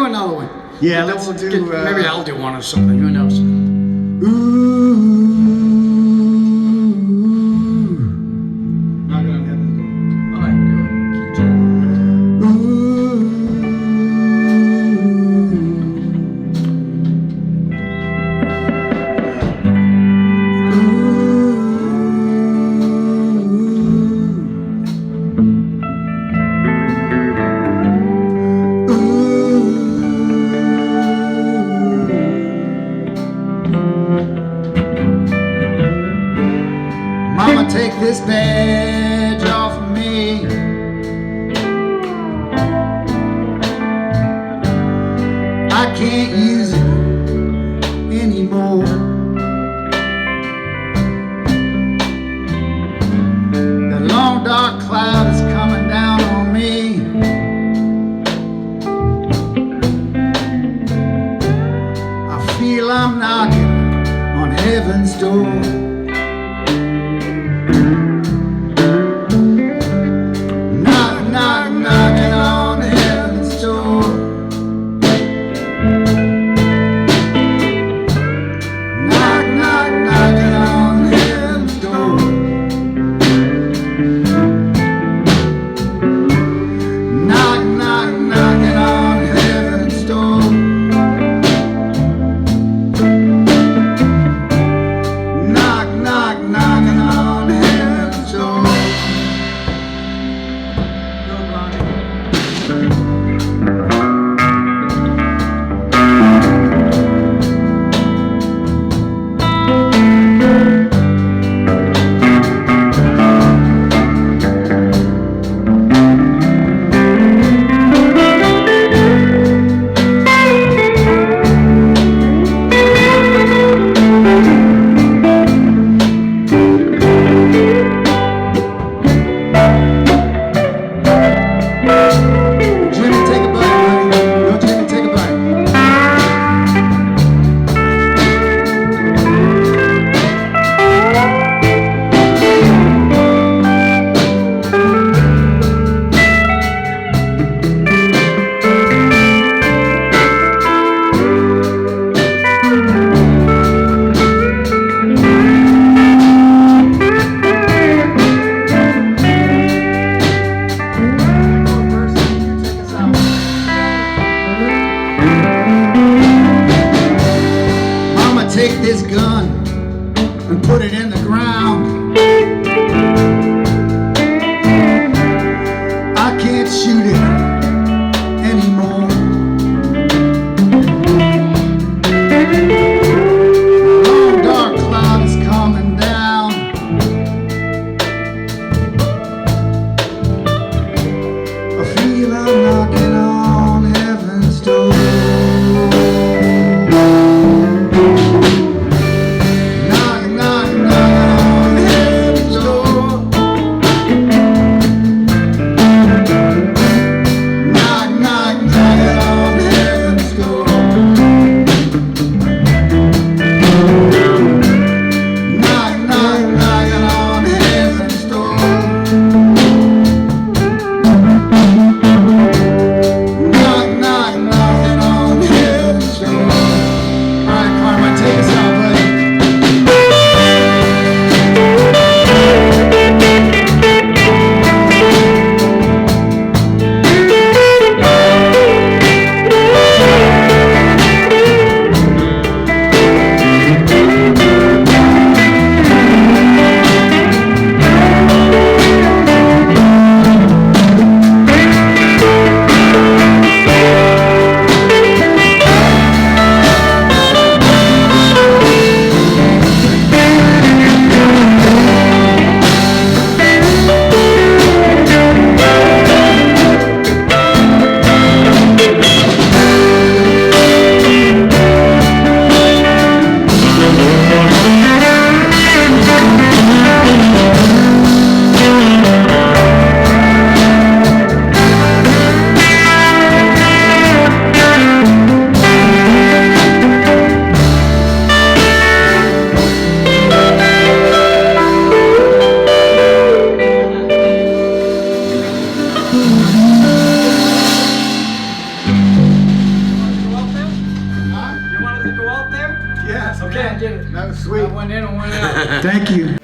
do another one. Yeah, let's do... maybe I'll do one or something, who knows. Not gonna have it. All right, do it. Keep Mama, take this badge off of me. I can't use it anymore. The long dark cloud is coming down on me. I feel I'm knocking on heaven's door. Knocking on heaven's door. Knocking on heaven's door. Yes. Okay, I did it. That was I sweet. went in and went out. Thank you.